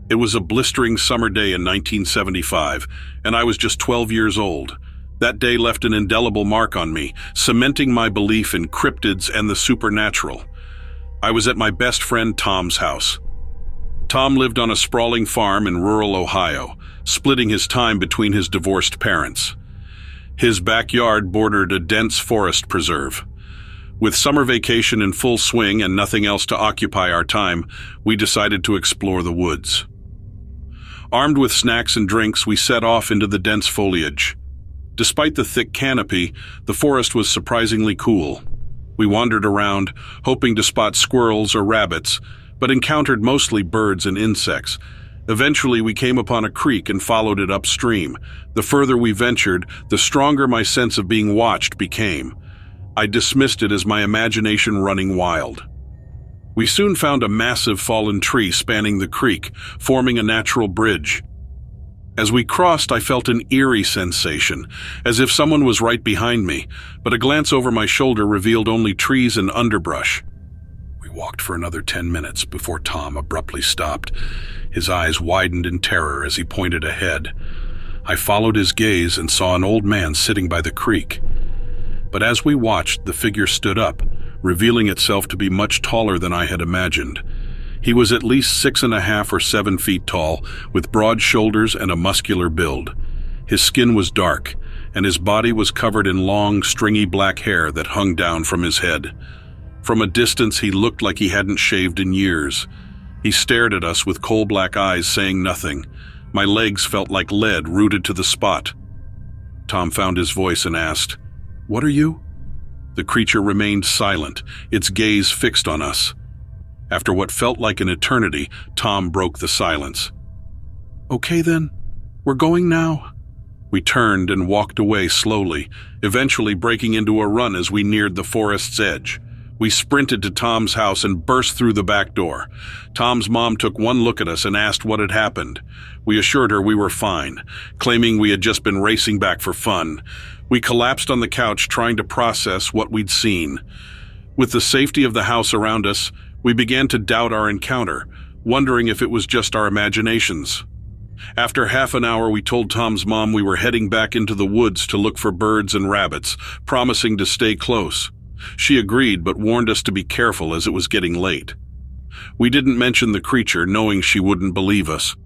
It was a blistering summer day in 1975, and I was just 12 years old. That day left an indelible mark on me, cementing my belief in cryptids and the supernatural. I was at my best friend Tom's house. Tom lived on a sprawling farm in rural Ohio, splitting his time between his divorced parents. His backyard bordered a dense forest preserve. With summer vacation in full swing and nothing else to occupy our time, we decided to explore the woods. Armed with snacks and drinks, we set off into the dense foliage. Despite the thick canopy, the forest was surprisingly cool. We wandered around, hoping to spot squirrels or rabbits, but encountered mostly birds and insects. Eventually, we came upon a creek and followed it upstream. The further we ventured, the stronger my sense of being watched became. I dismissed it as my imagination running wild. We soon found a massive fallen tree spanning the creek, forming a natural bridge. As we crossed, I felt an eerie sensation, as if someone was right behind me, but a glance over my shoulder revealed only trees and underbrush. We walked for another 10 minutes before Tom abruptly stopped. His eyes widened in terror as he pointed ahead. I followed his gaze and saw an old man sitting by the creek. But as we watched, the figure stood up, revealing itself to be much taller than I had imagined. He was at least 6.5 or 7 feet tall, with broad shoulders and a muscular build. His skin was dark, and his body was covered in long, stringy black hair that hung down from his head. From a distance, he looked like he hadn't shaved in years. He stared at us with coal-black eyes, saying nothing. My legs felt like lead rooted to the spot. Tom found his voice and asked, "What are you?" The creature remained silent, its gaze fixed on us. After what felt like an eternity, Tom broke the silence. "Okay then, we're going now." We turned and walked away slowly, eventually breaking into a run as we neared the forest's edge. We sprinted to Tom's house and burst through the back door. Tom's mom took one look at us and asked what had happened. We assured her we were fine, claiming we had just been racing back for fun. We collapsed on the couch trying to process what we'd seen. With the safety of the house around us, we began to doubt our encounter, wondering if it was just our imaginations. After half an hour, we told Tom's mom we were heading back into the woods to look for birds and rabbits, promising to stay close. She agreed, but warned us to be careful as it was getting late. We didn't mention the creature, knowing she wouldn't believe us.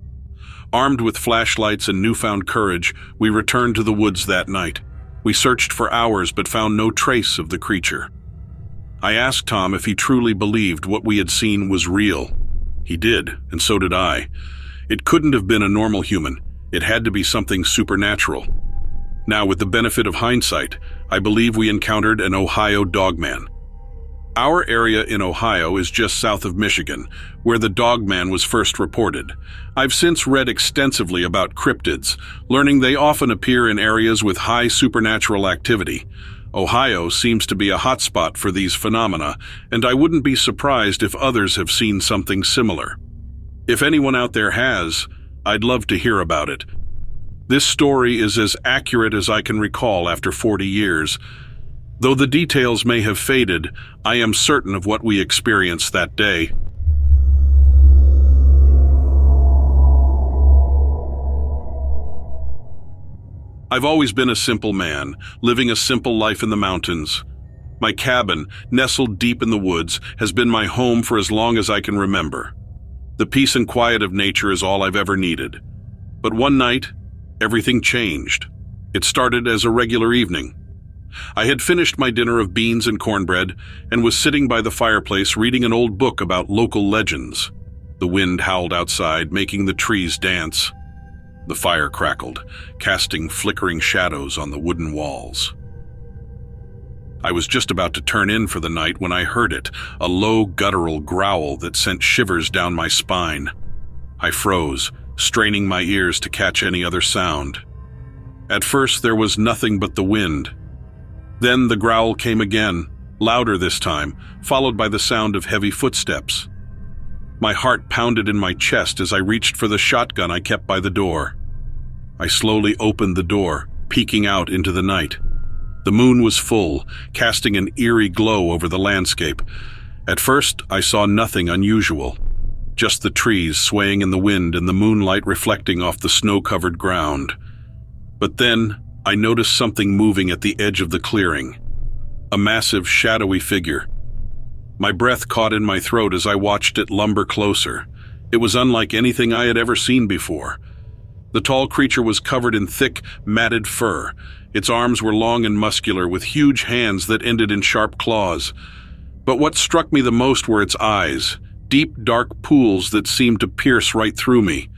Armed with flashlights and newfound courage, we returned to the woods that night. We searched for hours but found no trace of the creature. I asked Tom if he truly believed what we had seen was real. He did, and so did I. It couldn't have been a normal human. It had to be something supernatural. Now, with the benefit of hindsight, I believe we encountered an Ohio dogman. Our area in Ohio is just south of Michigan, where the dogman was first reported. I've since read extensively about cryptids, learning they often appear in areas with high supernatural activity. Ohio seems to be a hotspot for these phenomena, and I wouldn't be surprised if others have seen something similar. If anyone out there has, I'd love to hear about it. This story is as accurate as I can recall after 40 years. Though the details may have faded, I am certain of what we experienced that day. I've always been a simple man, living a simple life in the mountains. My cabin, nestled deep in the woods, has been my home for as long as I can remember. The peace and quiet of nature is all I've ever needed. But one night, everything changed. It started as a regular evening. I had finished my dinner of beans and cornbread and was sitting by the fireplace reading an old book about local legends. The wind howled outside, making the trees dance. The fire crackled, casting flickering shadows on the wooden walls. I was just about to turn in for the night when I heard it, a low guttural growl that sent shivers down my spine. I froze, straining my ears to catch any other sound. At first, there was nothing but the wind. Then the growl came again, louder this time, followed by the sound of heavy footsteps. My heart pounded in my chest as I reached for the shotgun I kept by the door. I slowly opened the door, peeking out into the night. The moon was full, casting an eerie glow over the landscape. At first, I saw nothing unusual. just the trees swaying in the wind and the moonlight reflecting off the snow-covered ground. But then, I noticed something moving at the edge of the clearing. A massive, shadowy figure. My breath caught in my throat as I watched it lumber closer. It was unlike anything I had ever seen before. The tall creature was covered in thick, matted fur. Its arms were long and muscular, with huge hands that ended in sharp claws. But what struck me the most were its eyes, deep, dark pools that seemed to pierce right through me.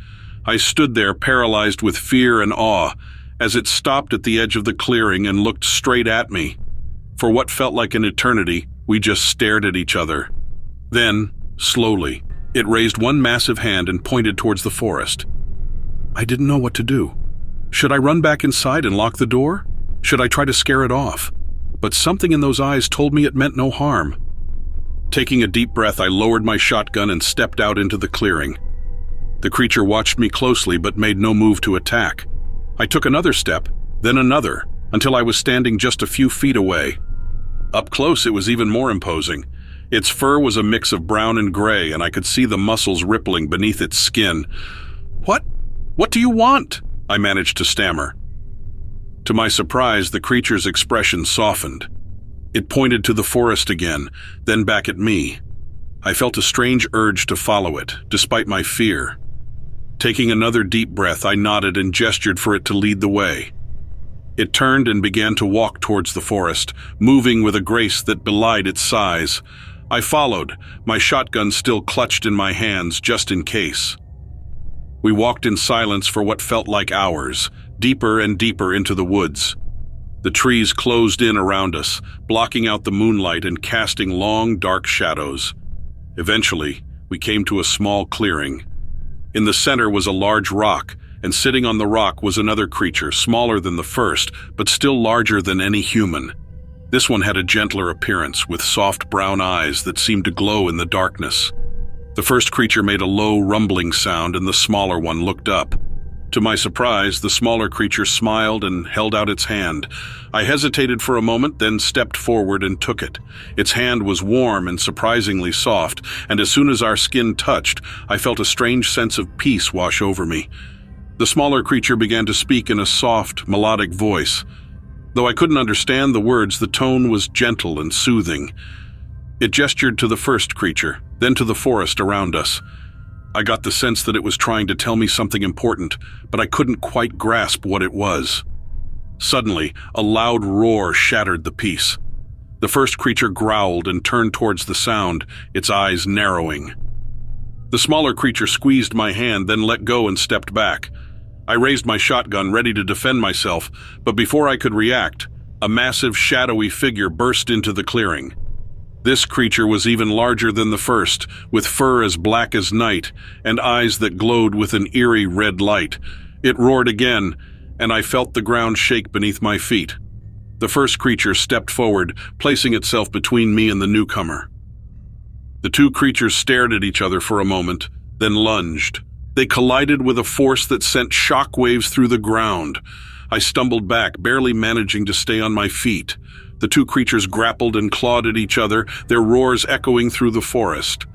I stood there, paralyzed with fear and awe, as it stopped at the edge of the clearing and looked straight at me. For what felt like an eternity, we just stared at each other. Then, slowly, it raised one massive hand and pointed towards the forest. I didn't know what to do. Should I run back inside and lock the door? Should I try to scare it off? But something in those eyes told me it meant no harm. Taking a deep breath, I lowered my shotgun and stepped out into the clearing. The creature watched me closely but made no move to attack. I took another step, then another, until I was standing just a few feet away. Up close, it was even more imposing. Its fur was a mix of brown and gray, and I could see the muscles rippling beneath its skin. What do you want?" I managed to stammer. To my surprise, the creature's expression softened. It pointed to the forest again, then back at me. I felt a strange urge to follow it, despite my fear. Taking another deep breath, I nodded and gestured for it to lead the way. It turned and began to walk towards the forest, moving with a grace that belied its size. I followed, my shotgun still clutched in my hands just in case. We walked in silence for what felt like hours, deeper and deeper into the woods. The trees closed in around us, blocking out the moonlight and casting long, dark shadows. Eventually, we came to a small clearing. In the center was a large rock, and sitting on the rock was another creature, smaller than the first, but still larger than any human. This one had a gentler appearance, with soft brown eyes that seemed to glow in the darkness. The first creature made a low, rumbling sound, and the smaller one looked up. To my surprise, the smaller creature smiled and held out its hand. I hesitated for a moment, then stepped forward and took it. Its hand was warm and surprisingly soft, and as soon as our skin touched, I felt a strange sense of peace wash over me. The smaller creature began to speak in a soft, melodic voice. Though I couldn't understand the words, the tone was gentle and soothing. It gestured to the first creature, then to the forest around us. I got the sense that it was trying to tell me something important, but I couldn't quite grasp what it was. Suddenly, a loud roar shattered the peace. The first creature growled and turned towards the sound, its eyes narrowing. The smaller creature squeezed my hand, then let go and stepped back. I raised my shotgun, ready to defend myself, but before I could react, a massive, shadowy figure burst into the clearing. This creature was even larger than the first, with fur as black as night and eyes that glowed with an eerie red light. It roared again, and I felt the ground shake beneath my feet. The first creature stepped forward, placing itself between me and the newcomer. The two creatures stared at each other for a moment, then lunged. They collided with a force that sent shock waves through the ground. I stumbled back, barely managing to stay on my feet. The two creatures grappled and clawed at each other, their roars echoing through the forest.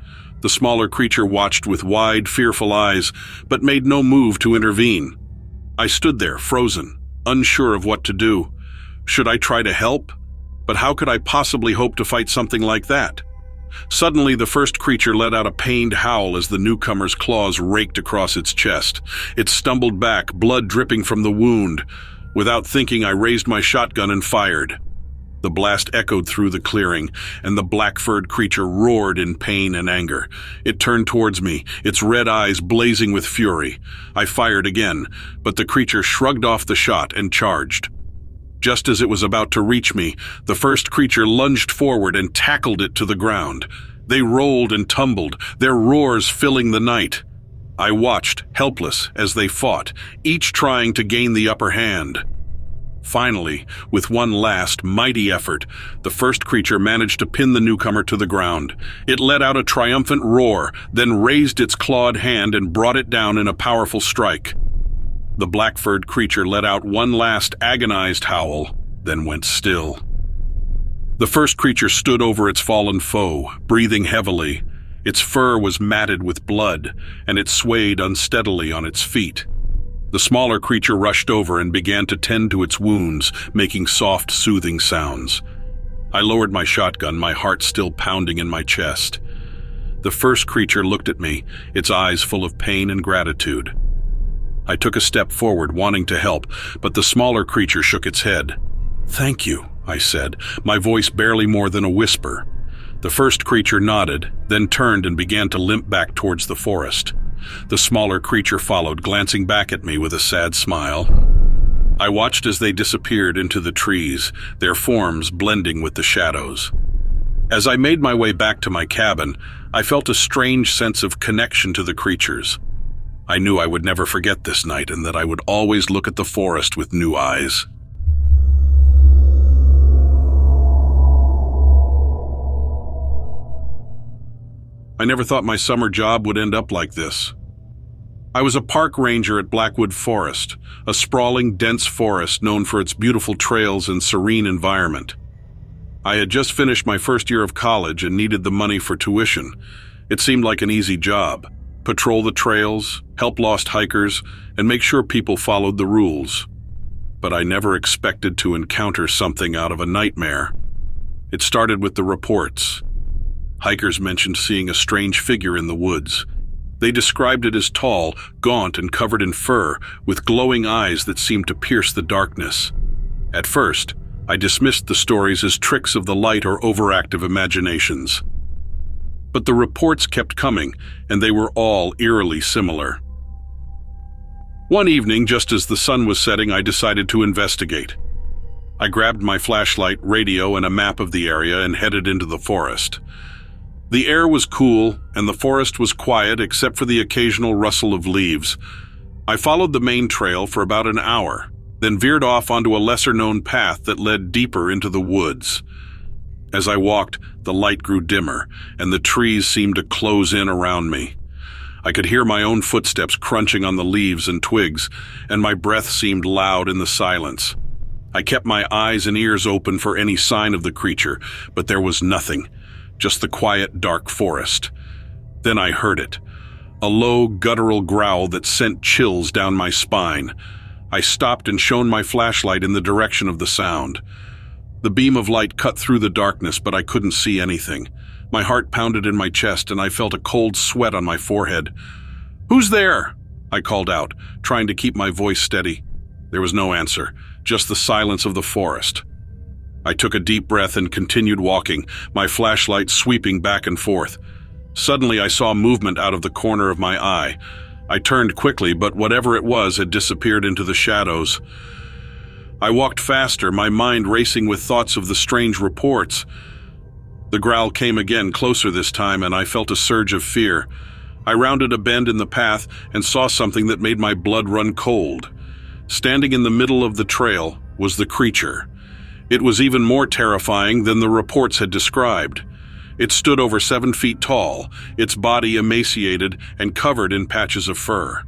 The smaller creature watched with wide, fearful eyes, but made no move to intervene. I stood there, frozen, unsure of what to do. Should I try to help? But how could I possibly hope to fight something like that? Suddenly, the first creature let out a pained howl as the newcomer's claws raked across its chest. It stumbled back, blood dripping from the wound. Without thinking, I raised my shotgun and fired. The blast echoed through the clearing, and the black-furred creature roared in pain and anger. It turned towards me, its red eyes blazing with fury. I fired again, but the creature shrugged off the shot and charged. Just as it was about to reach me, the first creature lunged forward and tackled it to the ground. They rolled and tumbled, their roars filling the night. I watched, helpless, as they fought, each trying to gain the upper hand. Finally, with one last, mighty effort, the first creature managed to pin the newcomer to the ground. It let out a triumphant roar, then raised its clawed hand and brought it down in a powerful strike. The black-furred creature let out one last agonized howl, then went still. The first creature stood over its fallen foe, breathing heavily. Its fur was matted with blood, and it swayed unsteadily on its feet. The smaller creature rushed over and began to tend to its wounds, making soft, soothing sounds. I lowered my shotgun, my heart still pounding in my chest. The first creature looked at me, its eyes full of pain and gratitude. I took a step forward, wanting to help, but the smaller creature shook its head. "Thank you," I said, my voice barely more than a whisper. The first creature nodded, then turned and began to limp back towards the forest. The smaller creature followed, glancing back at me with a sad smile. I watched as they disappeared into the trees, their forms blending with the shadows. As I made my way back to my cabin, I felt a strange sense of connection to the creatures. I knew I would never forget this night and that I would always look at the forest with new eyes. I never thought my summer job would end up like this. I was a park ranger at Blackwood Forest, a sprawling, dense forest known for its beautiful trails and serene environment. I had just finished my first year of college and needed the money for tuition. It seemed like an easy job. Patrol the trails, help lost hikers, and make sure people followed the rules. But I never expected to encounter something out of a nightmare. It started with the reports. Hikers mentioned seeing a strange figure in the woods. They described it as tall, gaunt, and covered in fur, with glowing eyes that seemed to pierce the darkness. At first, I dismissed the stories as tricks of the light or overactive imaginations. But the reports kept coming, and they were all eerily similar. One evening, just as the sun was setting, I decided to investigate. I grabbed my flashlight, radio, and a map of the area and headed into the forest. The air was cool, and the forest was quiet except for the occasional rustle of leaves. I followed the main trail for about an hour, then veered off onto a lesser-known path that led deeper into the woods. As I walked, the light grew dimmer, and the trees seemed to close in around me. I could hear my own footsteps crunching on the leaves and twigs, and my breath seemed loud in the silence. I kept my eyes and ears open for any sign of the creature, but there was nothing. Just the quiet, dark forest. Then I heard it. A low, guttural growl that sent chills down my spine. I stopped and shone my flashlight in the direction of the sound. The beam of light cut through the darkness, but I couldn't see anything. My heart pounded in my chest, and I felt a cold sweat on my forehead. "Who's there?" I called out, trying to keep my voice steady. There was no answer, just the silence of the forest. I took a deep breath and continued walking, my flashlight sweeping back and forth. Suddenly, I saw movement out of the corner of my eye. I turned quickly, but whatever it was had disappeared into the shadows. I walked faster, my mind racing with thoughts of the strange reports. The growl came again, closer this time, and I felt a surge of fear. I rounded a bend in the path and saw something that made my blood run cold. Standing in the middle of the trail was the creature. It was even more terrifying than the reports had described. It stood over 7 feet tall, its body emaciated and covered in patches of fur.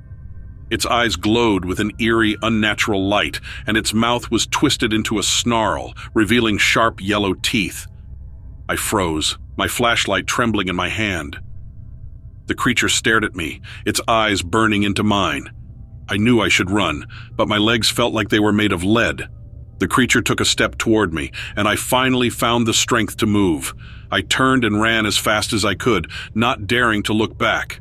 Its eyes glowed with an eerie, unnatural light, and its mouth was twisted into a snarl, revealing sharp yellow teeth. I froze, my flashlight trembling in my hand. The creature stared at me, its eyes burning into mine. I knew I should run, but my legs felt like they were made of lead. The creature took a step toward me, and I finally found the strength to move. I turned and ran as fast as I could, not daring to look back.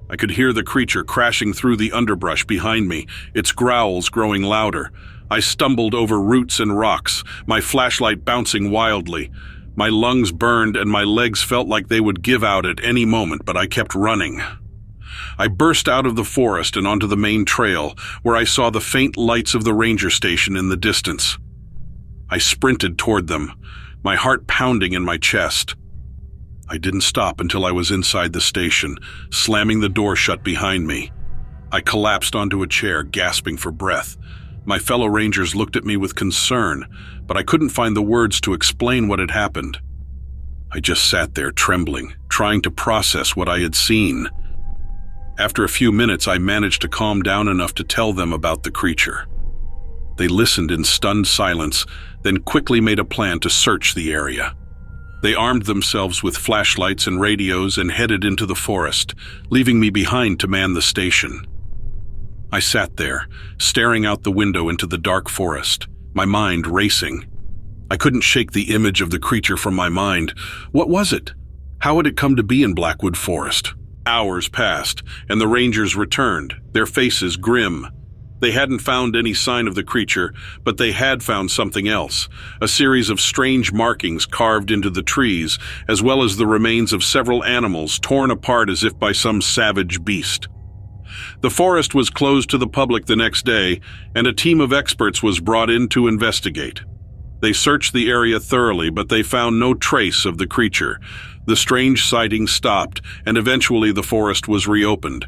I could hear the creature crashing through the underbrush behind me, its growls growing louder. I stumbled over roots and rocks, my flashlight bouncing wildly. My lungs burned and my legs felt like they would give out at any moment, but I kept running. I burst out of the forest and onto the main trail, where I saw the faint lights of the ranger station in the distance. I sprinted toward them, my heart pounding in my chest. I didn't stop until I was inside the station, slamming the door shut behind me. I collapsed onto a chair, gasping for breath. My fellow rangers looked at me with concern, but I couldn't find the words to explain what had happened. I just sat there trembling, trying to process what I had seen. After a few minutes, I managed to calm down enough to tell them about the creature. They listened in stunned silence, then quickly made a plan to search the area. They armed themselves with flashlights and radios and headed into the forest, leaving me behind to man the station. I sat there, staring out the window into the dark forest, my mind racing. I couldn't shake the image of the creature from my mind. What was it? How had it come to be in Blackwood Forest? Hours passed, and the rangers returned, their faces grim. They hadn't found any sign of the creature, but they had found something else, a series of strange markings carved into the trees, as well as the remains of several animals torn apart as if by some savage beast. The forest was closed to the public the next day, and a team of experts was brought in to investigate. They searched the area thoroughly, but they found no trace of the creature. The strange sighting stopped, and eventually the forest was reopened.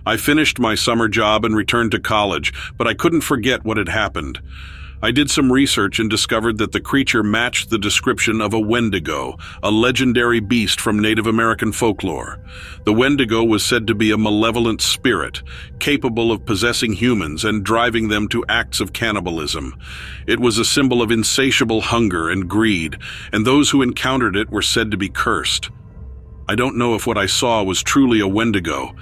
I finished my summer job and returned to college, but I couldn't forget what had happened. I did some research and discovered that the creature matched the description of a wendigo, a legendary beast from Native American folklore. The wendigo was said to be a malevolent spirit, capable of possessing humans and driving them to acts of cannibalism. It was a symbol of insatiable hunger and greed, and those who encountered it were said to be cursed. I don't know if what I saw was truly a wendigo,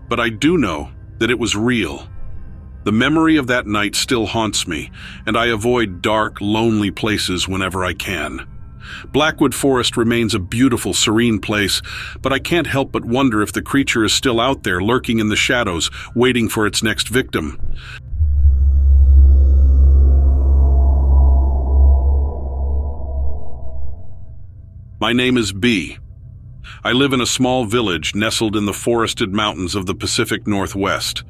but I do know that it was real. The memory of that night still haunts me, and I avoid dark, lonely places whenever I can. Blackwood Forest remains a beautiful, serene place, but I can't help but wonder if the creature is still out there lurking in the shadows, waiting for its next victim. My name is B. I live in a small village nestled in the forested mountains of the Pacific Northwest.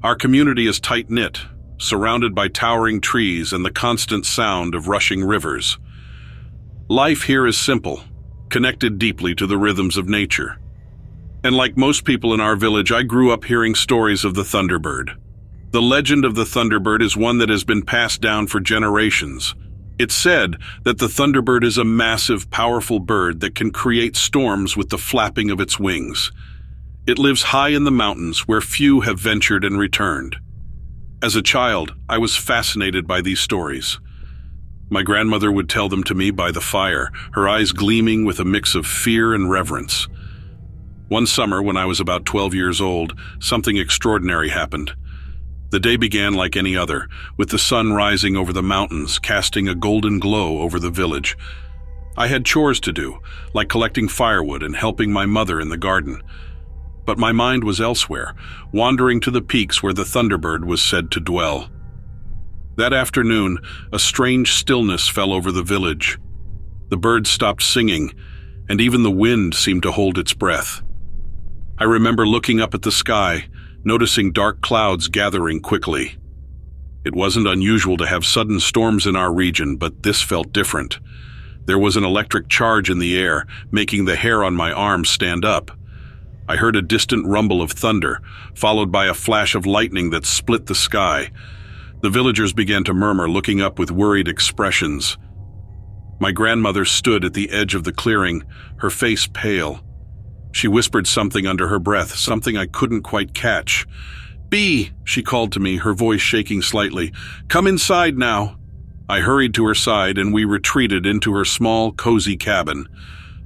Our community is tight-knit, surrounded by towering trees and the constant sound of rushing rivers. Life here is simple, connected deeply to the rhythms of nature. And like most people in our village, I grew up hearing stories of the Thunderbird. The legend of the Thunderbird is one that has been passed down for generations. It's said that the Thunderbird is a massive, powerful bird that can create storms with the flapping of its wings. It lives high in the mountains where few have ventured and returned. As a child, I was fascinated by these stories. My grandmother would tell them to me by the fire, her eyes gleaming with a mix of fear and reverence. One summer, when I was about 12 years old, something extraordinary happened. The day began like any other, with the sun rising over the mountains, casting a golden glow over the village. I had chores to do, like collecting firewood and helping my mother in the garden. But my mind was elsewhere, wandering to the peaks where the Thunderbird was said to dwell. That afternoon, a strange stillness fell over the village. The birds stopped singing, and even the wind seemed to hold its breath. I remember looking up at the sky, noticing dark clouds gathering quickly. It wasn't unusual to have sudden storms in our region, but this felt different. There was an electric charge in the air, making the hair on my arms stand up. I heard a distant rumble of thunder, followed by a flash of lightning that split the sky. The villagers began to murmur, looking up with worried expressions. My grandmother stood at the edge of the clearing, her face pale. She whispered something under her breath, something I couldn't quite catch. "Bee," she called to me, her voice shaking slightly. "Come inside now." I hurried to her side, and we retreated into her small, cozy cabin.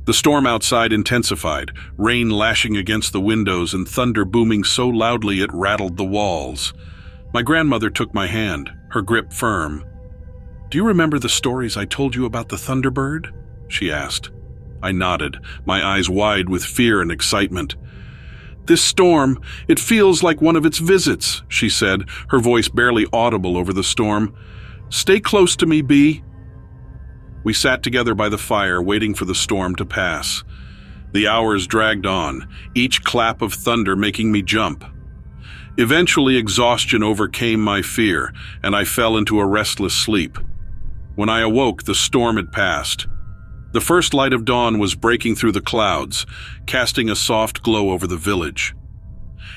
The storm outside intensified, rain lashing against the windows and thunder booming so loudly it rattled the walls. My grandmother took my hand, her grip firm. "Do you remember the stories I told you about the Thunderbird?" she asked. I nodded, my eyes wide with fear and excitement. "This storm, it feels like one of its visits," she said, her voice barely audible over the storm. "Stay close to me, Bee." We sat together by the fire, waiting for the storm to pass. The hours dragged on, each clap of thunder making me jump. Eventually, exhaustion overcame my fear, and I fell into a restless sleep. When I awoke, the storm had passed. The first light of dawn was breaking through the clouds, casting a soft glow over the village.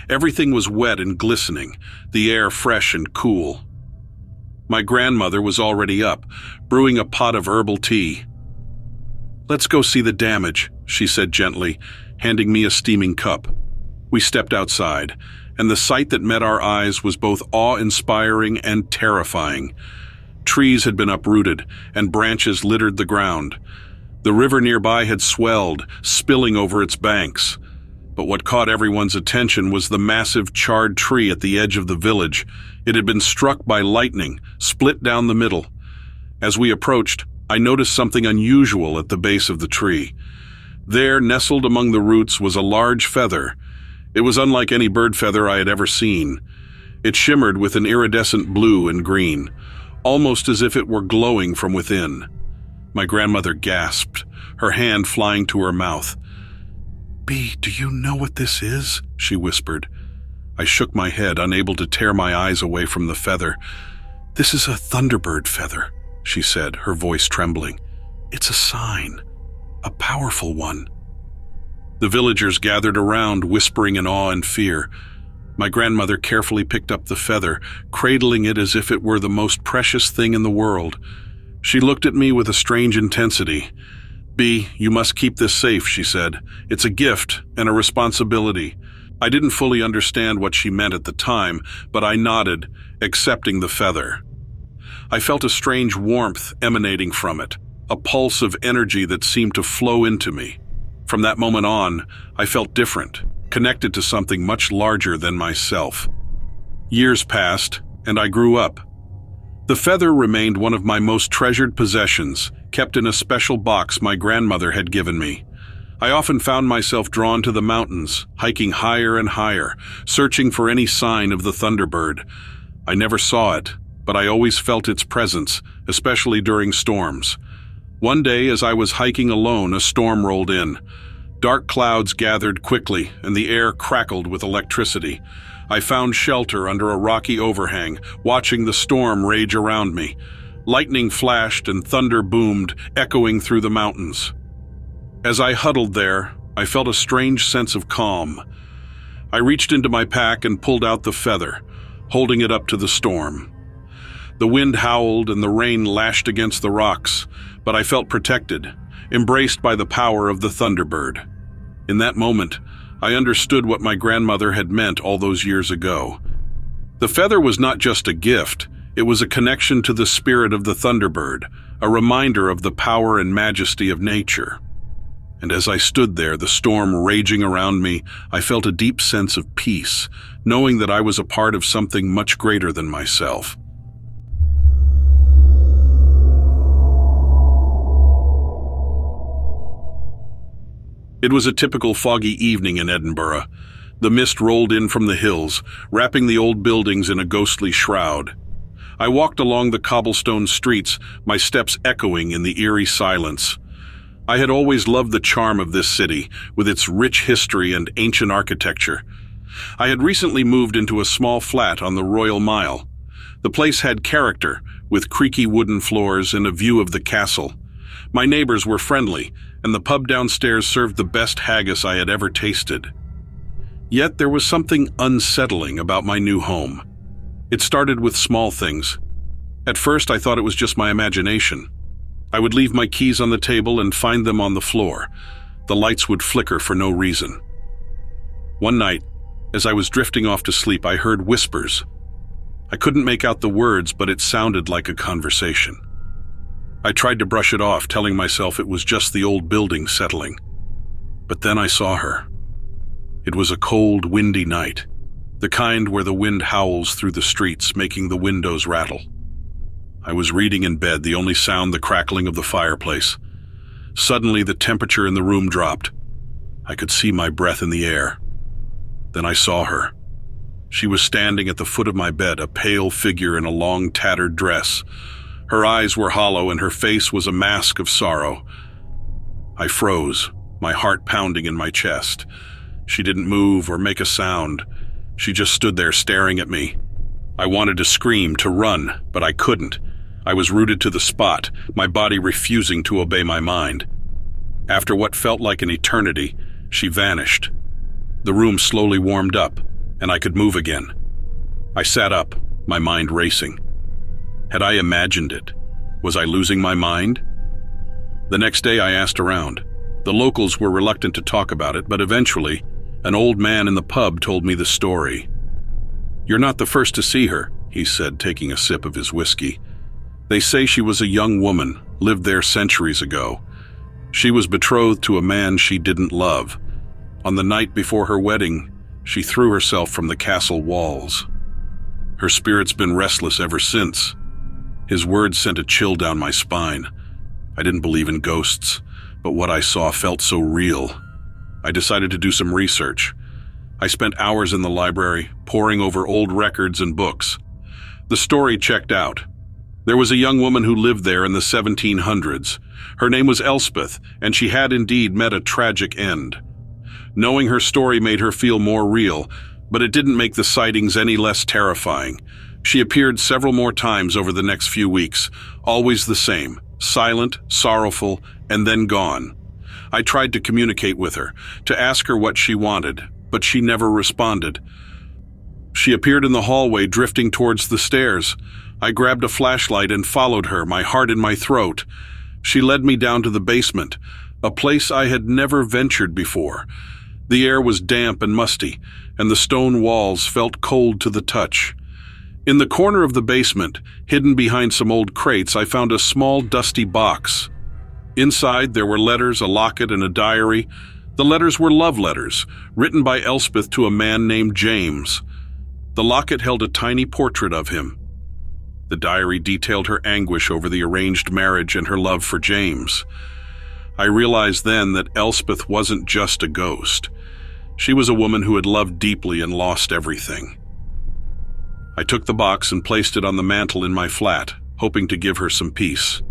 Everything was wet and glistening, the air fresh and cool. My grandmother was already up, brewing a pot of herbal tea. "Let's go see the damage," she said gently, handing me a steaming cup. We stepped outside, and the sight that met our eyes was both awe-inspiring and terrifying. Trees had been uprooted, and branches littered the ground. The river nearby had swelled, spilling over its banks. But what caught everyone's attention was the massive charred tree at the edge of the village. It had been struck by lightning, split down the middle. As we approached, I noticed something unusual at the base of the tree. There, nestled among the roots, was a large feather. It was unlike any bird feather I had ever seen. It shimmered with an iridescent blue and green, almost as if it were glowing from within. My grandmother gasped, her hand flying to her mouth. "Bee, do you know what this is?" she whispered. I shook my head, unable to tear my eyes away from the feather. "This is a Thunderbird feather," she said, her voice trembling. "It's a sign, a powerful one." The villagers gathered around, whispering in awe and fear. My grandmother carefully picked up the feather, cradling it as if it were the most precious thing in the world. She looked at me with a strange intensity. "Bee, you must keep this safe," she said. "It's a gift and a responsibility." I didn't fully understand what she meant at the time, but I nodded, accepting the feather. I felt a strange warmth emanating from it, a pulse of energy that seemed to flow into me. From that moment on, I felt different, connected to something much larger than myself. Years passed, and I grew up. The feather remained one of my most treasured possessions, kept in a special box my grandmother had given me. I often found myself drawn to the mountains, hiking higher and higher, searching for any sign of the Thunderbird. I never saw it, but I always felt its presence, especially during storms. One day, as I was hiking alone, a storm rolled in. Dark clouds gathered quickly, and the air crackled with electricity. I found shelter under a rocky overhang, watching the storm rage around me. Lightning flashed and thunder boomed, echoing through the mountains. As I huddled there, I felt a strange sense of calm. I reached into my pack and pulled out the feather, holding it up to the storm. The wind howled and the rain lashed against the rocks, but I felt protected, embraced by the power of the Thunderbird. In that moment, I understood what my grandmother had meant all those years ago. The feather was not just a gift, it was a connection to the spirit of the Thunderbird, a reminder of the power and majesty of nature. And as I stood there, the storm raging around me, I felt a deep sense of peace, knowing that I was a part of something much greater than myself. It was a typical foggy evening in Edinburgh. The mist rolled in from the hills, wrapping the old buildings in a ghostly shroud. I walked along the cobblestone streets, my steps echoing in the eerie silence. I had always loved the charm of this city, with its rich history and ancient architecture. I had recently moved into a small flat on the Royal Mile. The place had character, with creaky wooden floors and a view of the castle. My neighbors were friendly, and the pub downstairs served the best haggis I had ever tasted. Yet there was something unsettling about my new home. It started with small things. At first, I thought it was just my imagination. I would leave my keys on the table and find them on the floor. The lights would flicker for no reason. One night, as I was drifting off to sleep, I heard whispers. I couldn't make out the words, but it sounded like a conversation. I tried to brush it off, telling myself it was just the old building settling. But then I saw her. It was a cold, windy night, the kind where the wind howls through the streets, making the windows rattle. I was reading in bed, the only sound the crackling of the fireplace. Suddenly, the temperature in the room dropped. I could see my breath in the air. Then I saw her. She was standing at the foot of my bed, a pale figure in a long, tattered dress. Her eyes were hollow and her face was a mask of sorrow. I froze, my heart pounding in my chest. She didn't move or make a sound. She just stood there staring at me. I wanted to scream, to run, but I couldn't. I was rooted to the spot, my body refusing to obey my mind. After what felt like an eternity, she vanished. The room slowly warmed up, and I could move again. I sat up, my mind racing. Had I imagined it? Was I losing my mind? The next day I asked around. The locals were reluctant to talk about it, but eventually, an old man in the pub told me the story. "You're not the first to see her," he said, taking a sip of his whiskey. "They say she was a young woman, lived there centuries ago. She was betrothed to a man she didn't love. On the night before her wedding, she threw herself from the castle walls. Her spirit's been restless ever since. His words sent a chill down my spine. I didn't believe in ghosts, but what I saw felt so real. I decided to do some research. I spent hours in the library, poring over old records and books. The story checked out. There was a young woman who lived there in the 1700s. Her name was Elspeth, and she had indeed met a tragic end. Knowing her story made her feel more real, but it didn't make the sightings any less terrifying. She appeared several more times over the next few weeks, always the same, silent, sorrowful, and then gone. I tried to communicate with her, to ask her what she wanted, but she never responded. She appeared in the hallway, drifting towards the stairs. I grabbed a flashlight and followed her, my heart in my throat. She led me down to the basement, a place I had never ventured before. The air was damp and musty, and the stone walls felt cold to the touch. In the corner of the basement, hidden behind some old crates, I found a small, dusty box. Inside, there were letters, a locket, and a diary. The letters were love letters, written by Elspeth to a man named James. The locket held a tiny portrait of him. The diary detailed her anguish over the arranged marriage and her love for James. I realized then that Elspeth wasn't just a ghost. She was a woman who had loved deeply and lost everything. I took the box and placed it on the mantel in my flat, hoping to give her some peace.